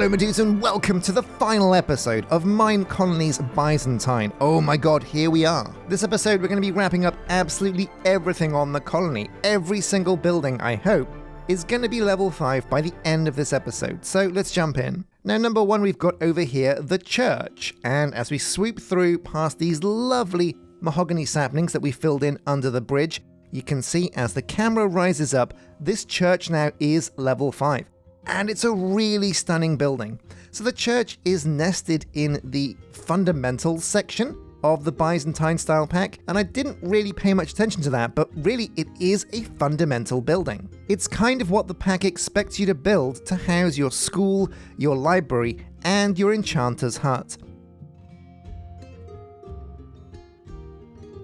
Hello my dudes and welcome to the final episode of Minecolonies Byzantine. Oh my god, here we are. This episode we're going to be wrapping up absolutely everything on the colony. Every single building, I hope, is going to be level 5 by the end of this episode. So let's jump in. Now number 1 we've got over here the church. And as we swoop through past these lovely mahogany saplings that we filled in under the bridge, you can see as the camera rises up, this church now is level 5. And it's a really stunning building. So the church is nested in the fundamentals section of the Byzantine style pack, and I didn't really pay much attention to that, but really it is a fundamental building. It's kind of what the pack expects you to build to house your school, your library, and your enchanter's hut.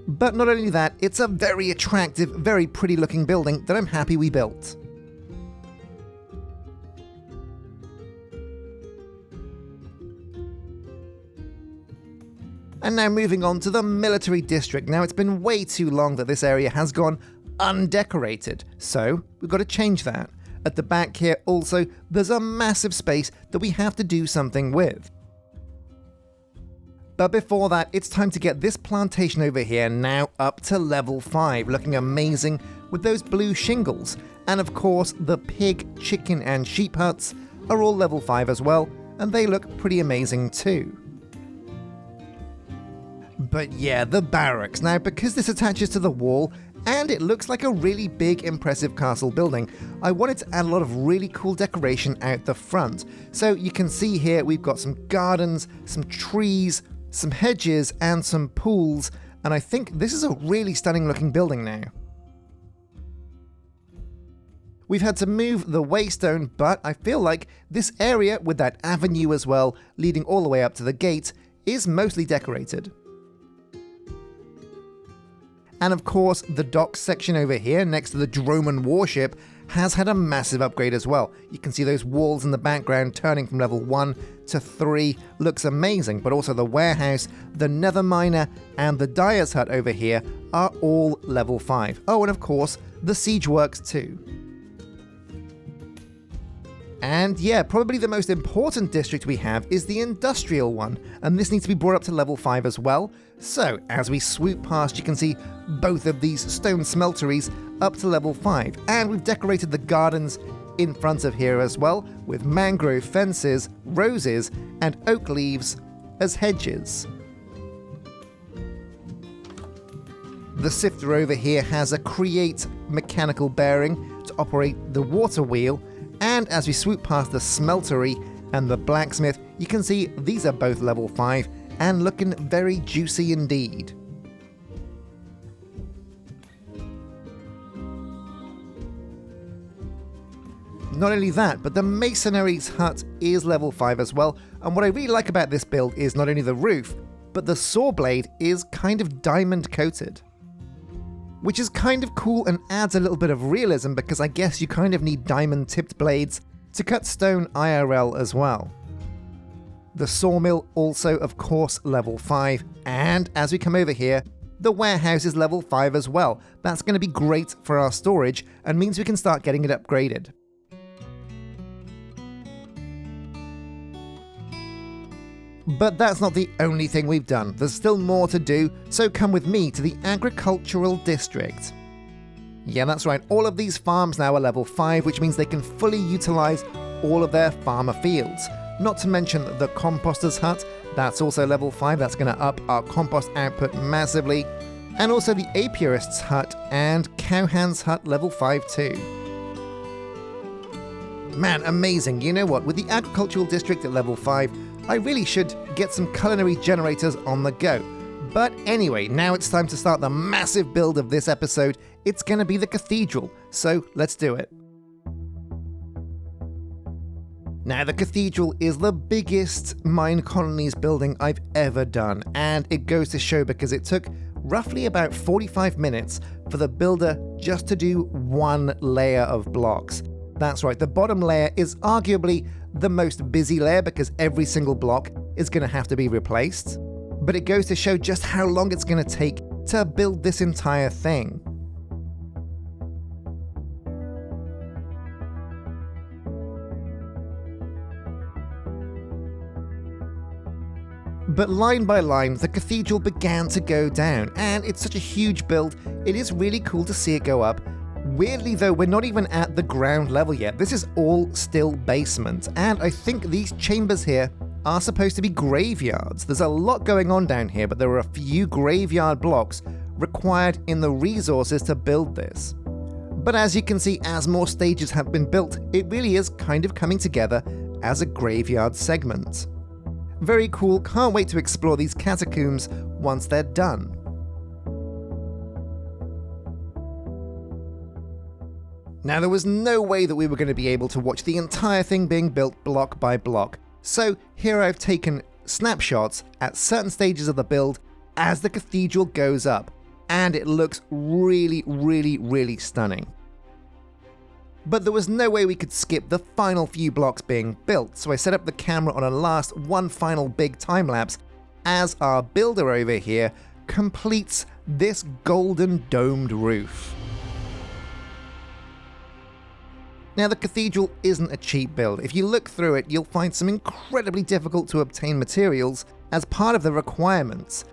But not only that, it's a very attractive, very pretty looking building that I'm happy we built. And now moving on to the military district. Now it's been way too long that this area has gone undecorated, so we've got to change that. At the back here also, there's a massive space that we have to do something with. But before that, it's time to get this plantation over here now up to level 5, looking amazing with those blue shingles. And of course, the pig, chicken and sheep huts are all level 5 as well, and they look pretty amazing too. But yeah, the barracks. Now, because this attaches to the wall, and it looks like a really big, impressive castle building, I wanted to add a lot of really cool decoration out the front. So you can see here, we've got some gardens, some trees, some hedges, and some pools, and I think this is a really stunning looking building now. We've had to move the waystone, but I feel like this area, with that avenue as well, leading all the way up to the gate, is mostly decorated. And of course, the docks section over here next to the Droman warship has had a massive upgrade as well. You can see those walls in the background turning from level 1 to 3. Looks amazing, but also the warehouse, the nether miner, and the dyer's hut over here are all level 5. Oh, and of course, the siege works too. And yeah, probably the most important district we have is the industrial one, and this needs to be brought up to level 5 as well. So, as we swoop past, you can see both of these stone smelteries up to level 5, and we've decorated the gardens in front of here as well, with mangrove fences, roses, and oak leaves as hedges. The sifter over here has a create mechanical bearing to operate the water wheel, and as we swoop past the smeltery and the blacksmith, you can see these are both level 5 and looking very juicy indeed. Not only that, but the masonary's hut is level 5 as well, and what I really like about this build is not only the roof, but the saw blade is kind of diamond coated. Which is kind of cool and adds a little bit of realism because I guess you kind of need diamond tipped blades to cut stone IRL as well. The sawmill also of course level 5, and as we come over here, the warehouse is level 5 as well. That's going to be great for our storage and means we can start getting it upgraded. But that's not the only thing we've done. There's still more to do, so come with me to the agricultural district. Yeah, that's right, all of these farms now are level 5, which means they can fully utilize all of their farmer fields. Not to mention the composter's hut, that's also level 5, that's going to up our compost output massively. And also the apiarist's hut and cowhand's hut level 5 too. Man, amazing. You know what, with the agricultural district at level 5, I really should get some culinary generators on the go. But anyway, now it's time to start the massive build of this episode. It's going to be the cathedral, so let's do it. Now, the cathedral is the biggest Minecolonies building I've ever done, and it goes to show because it took roughly about 45 minutes for the builder just to do one layer of blocks. That's right, the bottom layer is arguably the most busy layer because every single block is going to have to be replaced. But it goes to show just how long it's going to take to build this entire thing. But line by line, the cathedral began to go down, and it's such a huge build, it is really cool to see it go up. Weirdly though, we're not even at the ground level yet. This is all still basement, and I think these chambers here are supposed to be graveyards. There's a lot going on down here, but there are a few graveyard blocks required in the resources to build this. But as you can see, as more stages have been built, it really is kind of coming together as a graveyard segment. Very cool, can't wait to explore these catacombs once they're done. Now, there was no way that we were going to be able to watch the entire thing being built block by block, so here I've taken snapshots at certain stages of the build as the cathedral goes up, and it looks really stunning. But there was no way we could skip the final few blocks being built, so I set up the camera on one final big time lapse as our builder over here completes this golden domed roof. Now, the cathedral isn't a cheap build. If you look through it, you'll find some incredibly difficult to obtain materials as part of the requirements.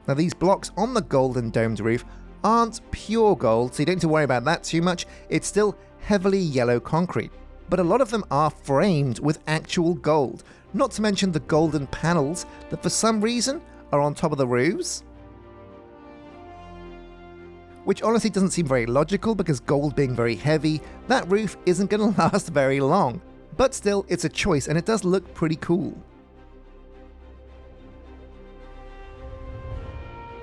Now, these blocks on the golden domed roof aren't pure gold, so you don't need to worry about that too much. It's still heavily yellow concrete, but a lot of them are framed with actual gold, not to mention the golden panels that for some reason are on top of the roofs. Which honestly doesn't seem very logical, because gold being very heavy, that roof isn't going to last very long. But still, it's a choice, and it does look pretty cool.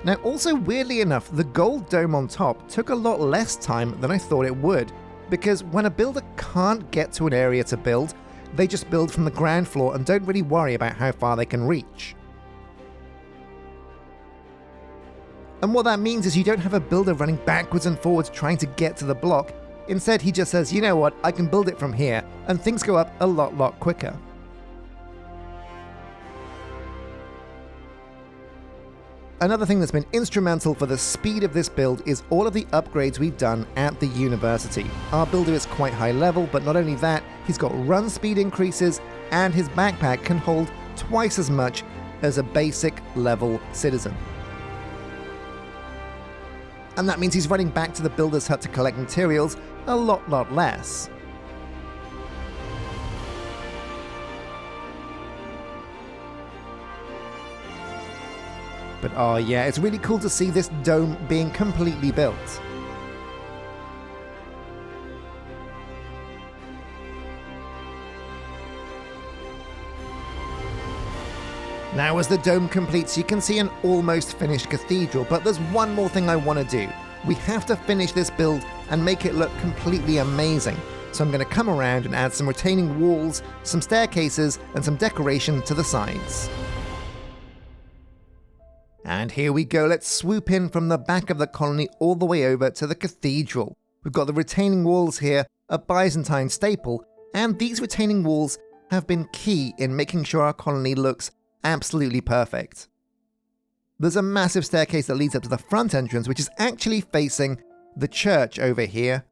Now, also weirdly enough, the gold dome on top took a lot less time than I thought it would, because when a builder can't get to an area to build, they just build from the ground floor and don't really worry about how far they can reach. And what that means is you don't have a builder running backwards and forwards trying to get to the block. Instead, he just says, you know what, I can build it from here, and things go up a lot quicker. Another thing that's been instrumental for the speed of this build is all of the upgrades we've done at the university. Our builder is quite high level, but not only that, he's got run speed increases, and his backpack can hold twice as much as a basic level citizen. And that means he's running back to the builder's hut to collect materials a lot less. But oh yeah, it's really cool to see this dome being completely built. Now, as the dome completes, you can see an almost finished cathedral, but there's one more thing I want to do. We have to finish this build and make it look completely amazing. So I'm going to come around and add some retaining walls, some staircases, and some decoration to the sides. And here we go, let's swoop in from the back of the colony all the way over to the cathedral. We've got the retaining walls here, a Byzantine staple, and these retaining walls have been key in making sure our colony looks absolutely perfect. There's a massive staircase that leads up to the front entrance, which is actually facing the church over here.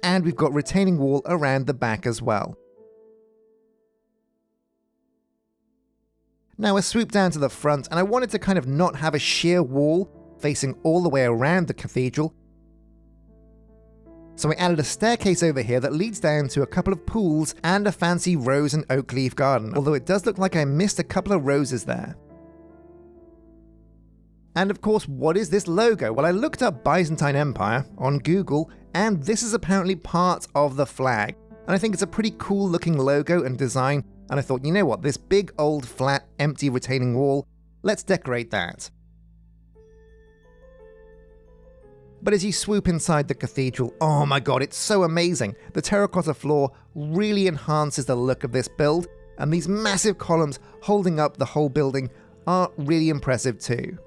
And we've got retaining wall around the back as well. Now, a swoop down to the front, and I wanted to kind of not have a sheer wall facing all the way around the cathedral. So I added a staircase over here that leads down to a couple of pools and a fancy rose and oak leaf garden, although it does look like I missed a couple of roses there. And of course, what is this logo? Well, I looked up Byzantine Empire on Google, and this is apparently part of the flag. And I think it's a pretty cool looking logo and design, and I thought, you know what, this big old flat empty retaining wall, let's decorate that. But as you swoop inside the cathedral, oh my god, it's so amazing. The terracotta floor really enhances the look of this build, and these massive columns holding up the whole building are really impressive too.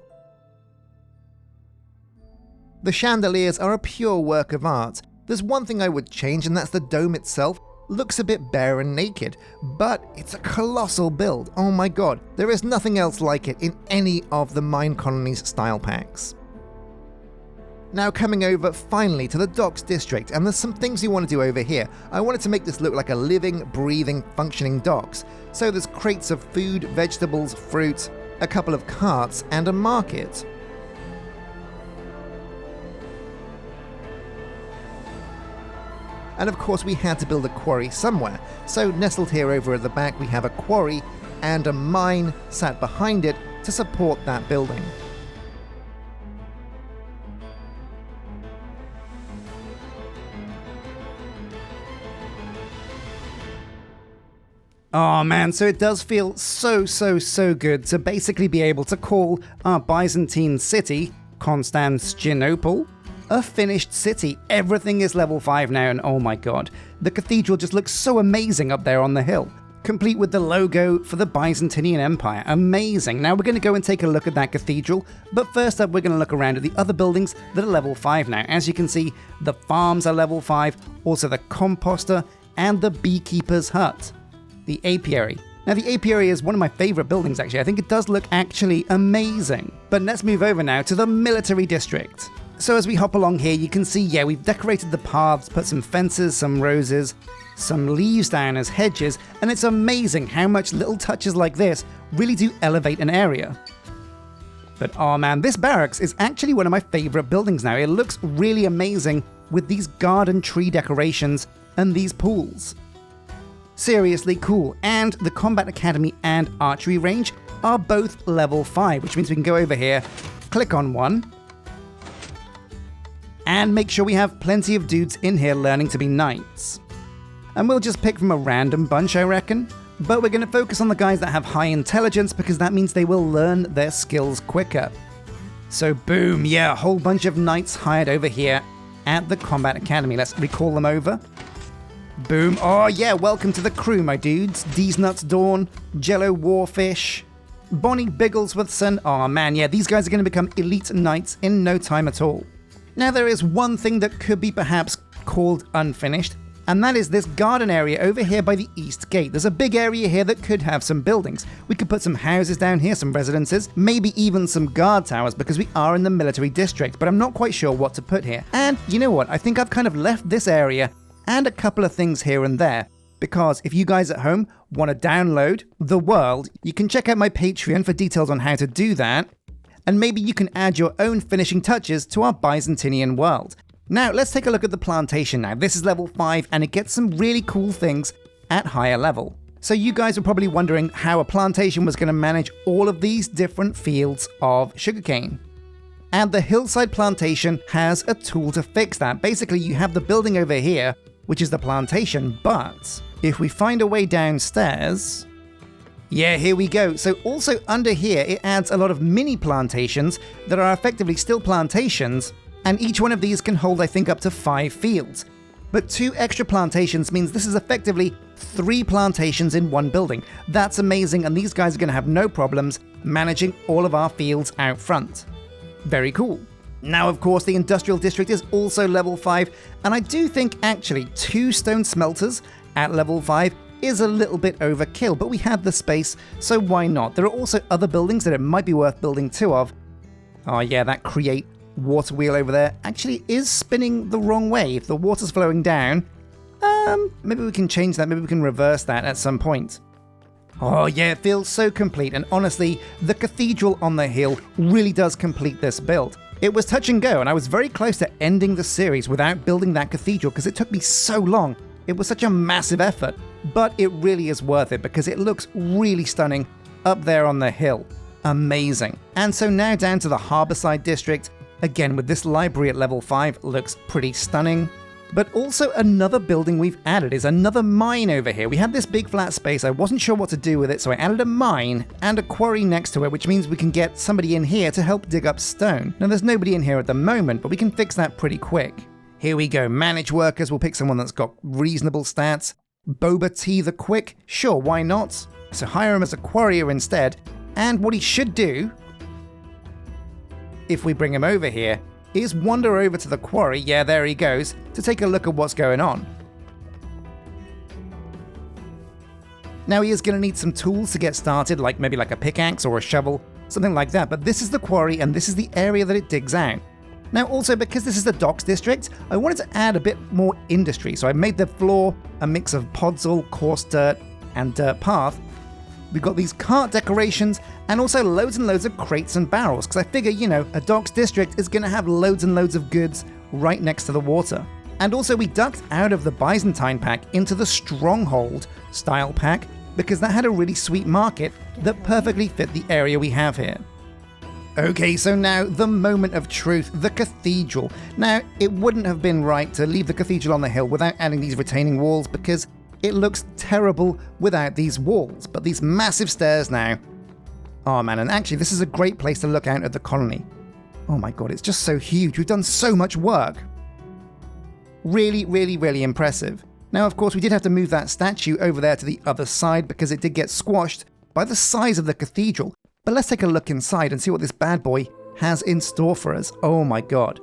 The chandeliers are a pure work of art. There's one thing I would change, and that's the dome itself. Looks a bit bare and naked, but it's a colossal build. Oh my god, there is nothing else like it in any of the Minecolonies style packs. Now coming over finally to the docks district, and there's some things we want to do over here. I wanted to make this look like a living, breathing, functioning docks. So there's crates of food, vegetables, fruit, a couple of carts, and a market. And of course we had to build a quarry somewhere, so nestled here over at the back we have a quarry and a mine sat behind it to support that building. Oh man, so it does feel so good to basically be able to call our Byzantine city, Constantinople, a finished city. Everything is level 5 now, and oh my god, the cathedral just looks so amazing up there on the hill. Complete with the logo for the Byzantine Empire. Amazing. Now we're going to go and take a look at that cathedral, but first up we're going to look around at the other buildings that are level 5 now. As you can see, the farms are level 5, also the composter and the beekeeper's hut. The apiary. Now the apiary is one of my favorite buildings actually. I think it does look actually amazing. But let's move over now to the military district. So as we hop along here, you can see, yeah, we've decorated the paths, put some fences, some roses, some leaves down as hedges, and it's amazing how much little touches like this really do elevate an area. But oh man, this barracks is actually one of my favorite buildings now. It looks really amazing with these garden tree decorations and these pools. Seriously cool. And the Combat Academy and Archery Range are both level 5, which means we can go over here, click on one, and make sure we have plenty of dudes in here learning to be knights. And we'll just pick from a random bunch, I reckon. But we're going to focus on the guys that have high intelligence because that means they will learn their skills quicker. So boom, yeah, a whole bunch of knights hired over here at the Combat Academy. Let's recall them over. Boom. Oh yeah, welcome to the crew, my dudes. D's Nuts Dawn, Jello Warfish, Bonnie Bigglesworthson. Oh man, yeah, these guys are going to become elite knights in no time at all. Now there is one thing that could be perhaps called unfinished, and that is this garden area over here by the east gate. There's a big area here that could have some buildings. We could put some houses down here, some residences, maybe even some guard towers because we are in the military district, but I'm not quite sure what to put here. And you know what? I think I've kind of left this area and a couple of things here and there, because if you guys at home want to download the world, you can check out my Patreon for details on how to do that, and maybe you can add your own finishing touches to our Byzantine world. Now, let's take a look at the plantation now. This is level 5, and it gets some really cool things at higher level. So you guys are probably wondering how a plantation was going to manage all of these different fields of sugarcane. And the hillside plantation has a tool to fix that. Basically, you have the building over here, which is the plantation, but if we find a way downstairs, yeah, here we go. So also under here, it adds a lot of mini plantations that are effectively still plantations, and each one of these can hold, I think, up to 5 fields. But 2 extra plantations means this is effectively 3 plantations in one building. That's amazing, and these guys are going to have no problems managing all of our fields out front. Very cool. Now, of course, the industrial district is also level 5, and I do think actually 2 stone smelters at level 5 is a little bit overkill, but we had the space, so why not? There are also other buildings that it might be worth building 2 of. Oh yeah, that create water wheel over there actually is spinning the wrong way. If the water's flowing down, maybe we can change that, maybe we can reverse that at some point. Oh yeah, it feels so complete, and honestly, the cathedral on the hill really does complete this build. It was touch and go, and I was very close to ending the series without building that cathedral because it took me so long. It was such a massive effort, but it really is worth it because it looks really stunning up there on the hill. Amazing. And so now down to the Harbourside district. Again, with this library at level 5, looks pretty stunning. But also another building we've added is another mine over here. We had this big flat space, I wasn't sure what to do with it, so I added a mine and a quarry next to it, which means we can get somebody in here to help dig up stone. Now there's nobody in here at the moment, but we can fix that pretty quick. Here we go, manage workers, we'll pick someone that's got reasonable stats. Boba T the Quick, sure, why not? So hire him as a quarrier instead, and what he should do, if we bring him over here, is wander over to the quarry, yeah, there he goes, to take a look at what's going on. Now he is going to need some tools to get started, like maybe like a pickaxe or a shovel, something like that, but this is the quarry and this is the area that it digs out. Now also, because this is the docks district, I wanted to add a bit more industry, so I made the floor a mix of podzol, coarse dirt, and dirt path. We've got these cart decorations, and also loads and loads of crates and barrels, because I figure, you know, a docks district is going to have loads and loads of goods right next to the water. And also we ducked out of the Byzantine pack into the Stronghold style pack, because that had a really sweet market that perfectly fit the area we have here. Okay, so now the moment of truth, the cathedral. Now, it wouldn't have been right to leave the cathedral on the hill without adding these retaining walls, because it looks terrible without these walls. But these massive stairs now. Oh man, and actually this is a great place to look out at the colony. Oh my god, it's just so huge. We've done so much work. Really, really, really impressive. Now, of course, we did have to move that statue over there to the other side because it did get squashed by the size of the cathedral. But let's take a look inside and see what this bad boy has in store for us. Oh my god.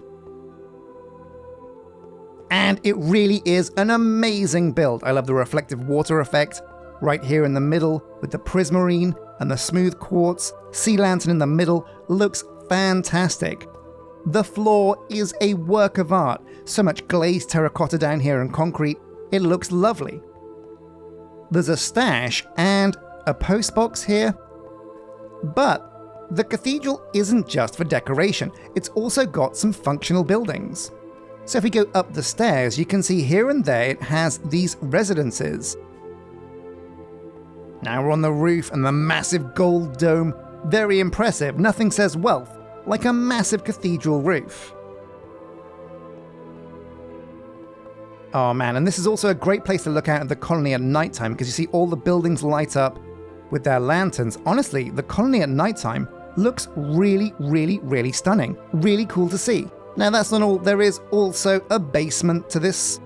And it really is an amazing build. I love the reflective water effect right here in the middle with the prismarine and the smooth quartz. Sea lantern in the middle looks fantastic. The floor is a work of art. So much glazed terracotta down here and concrete. It looks lovely. There's a stash and a postbox here. But the cathedral isn't just for decoration, it's also got some functional buildings. So if we go up the stairs, you can see here and there it has these residences. Now we're on the roof and the massive gold dome, very impressive, nothing says wealth like a massive cathedral roof. Oh man, and this is also a great place to look out at the colony at nighttime because you see all the buildings light up with their lanterns. Honestly, the colony at nighttime looks really, really, really stunning. Really cool to see. Now that's not all, there is also a basement to this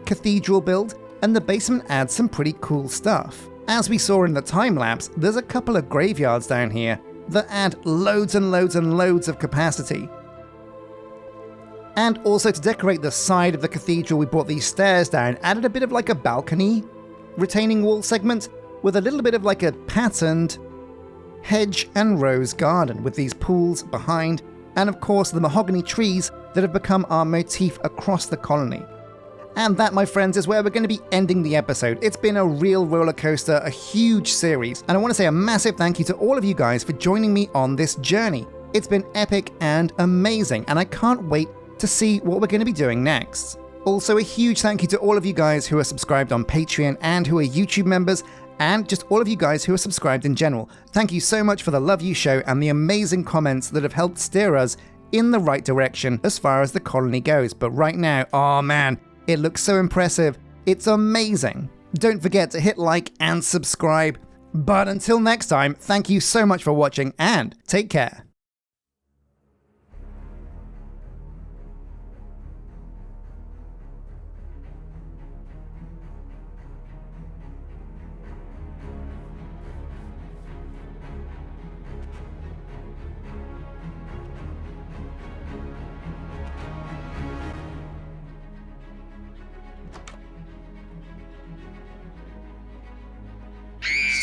cathedral build, and the basement adds some pretty cool stuff. As we saw in the time lapse, there's a couple of graveyards down here that add loads and loads and loads of capacity. And also to decorate the side of the cathedral, we brought these stairs down, added a bit of like a balcony retaining wall segment with a little bit of like a patterned hedge and rose garden with these pools behind, and of course the mahogany trees that have become our motif across the colony. And that, my friends, is where we're going to be ending the episode. It's been a real roller coaster, a huge series, and I want to say a massive thank you to all of you guys for joining me on this journey. It's been epic and amazing, and I can't wait to see what we're going to be doing next. Also, a huge thank you to all of you guys who are subscribed on Patreon and who are YouTube members, and just all of you guys who are subscribed in general. Thank you so much for the love you show and the amazing comments that have helped steer us in the right direction as far as the colony goes. But right now, oh man, it looks so impressive. It's amazing. Don't forget to hit like and subscribe. But until next time, thank you so much for watching and take care.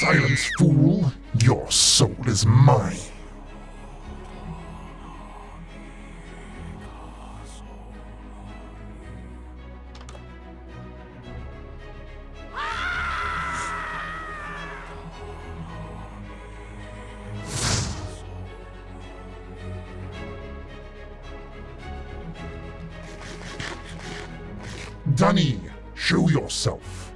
Silence, fool! Your soul is mine! Dunny, show yourself!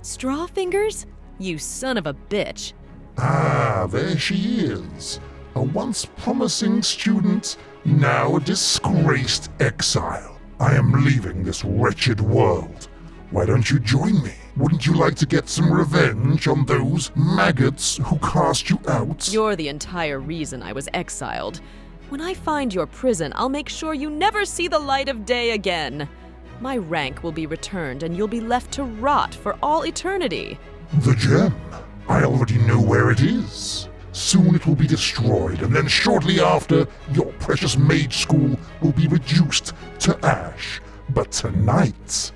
Strawfingers? You son of a bitch. Ah, there she is. A once promising student, now a disgraced exile. I am leaving this wretched world. Why don't you join me? Wouldn't you like to get some revenge on those maggots who cast you out? You're the entire reason I was exiled. When I find your prison, I'll make sure you never see the light of day again. My rank will be returned and you'll be left to rot for all eternity. The gem. I already know where it is. Soon it will be destroyed, and then shortly after, your precious mage school will be reduced to ash. But tonight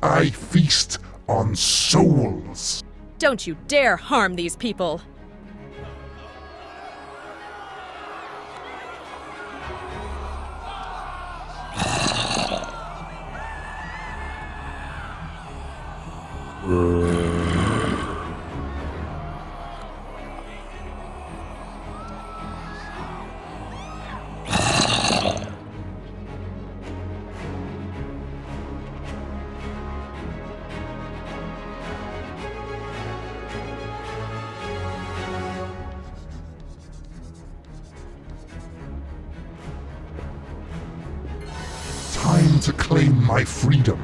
I feast on souls. Don't you dare harm these people. Time to claim my freedom,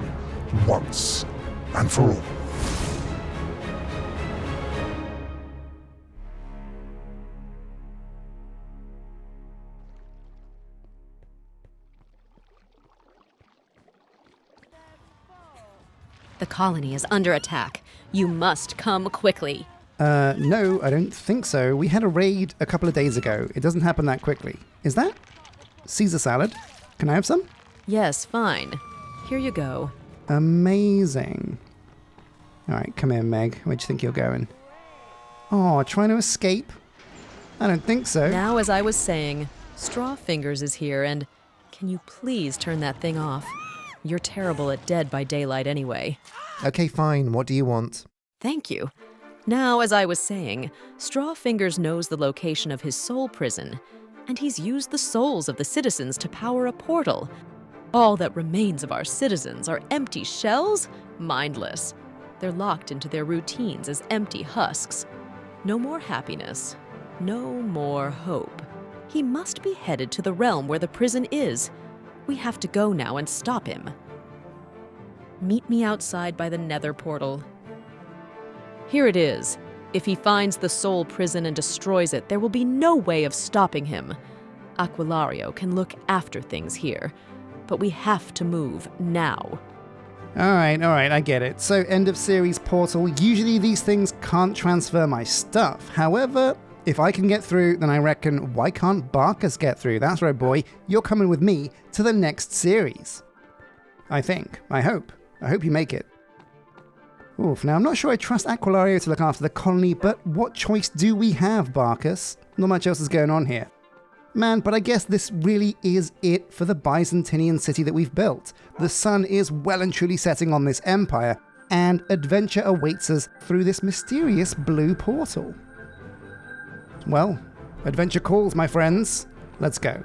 once and for all. The colony is under attack. You must come quickly. No, I don't think so. We had a raid a couple of days ago. It doesn't happen that quickly. Is that Caesar salad? Can I have some? Yes, fine. Here you go. Amazing. All right, come here, Meg. Where'd you think you're going? Oh, trying to escape? I don't think so. Now, as I was saying, Strawfingers is here, and can you please turn that thing off? You're terrible at Dead by Daylight anyway. Okay, fine. What do you want? Thank you. Now, as I was saying, Strawfingers knows the location of his soul prison, and he's used the souls of the citizens to power a portal. All that remains of our citizens are empty shells, mindless. They're locked into their routines as empty husks. No more happiness, no more hope. He must be headed to the realm where the prison is. We have to go now and stop him. Meet me outside by the nether portal. Here it is. If he finds the soul prison and destroys it, there will be no way of stopping him. Aqualario can look after things here, but we have to move now. All right, I get it. So, end of series portal. Usually these things can't transfer my stuff. However, if I can get through, then I reckon, why can't Barkus get through? That's right, boy. You're coming with me to the next series. I think. I hope. I hope you make it. Oof, now I'm not sure I trust Aqualario to look after the colony, but what choice do we have, Barkus? Not much else is going on here. Man, but I guess this really is it for the Byzantinian city that we've built. The sun is well and truly setting on this empire, and adventure awaits us through this mysterious blue portal. Well, adventure calls, my friends. Let's go.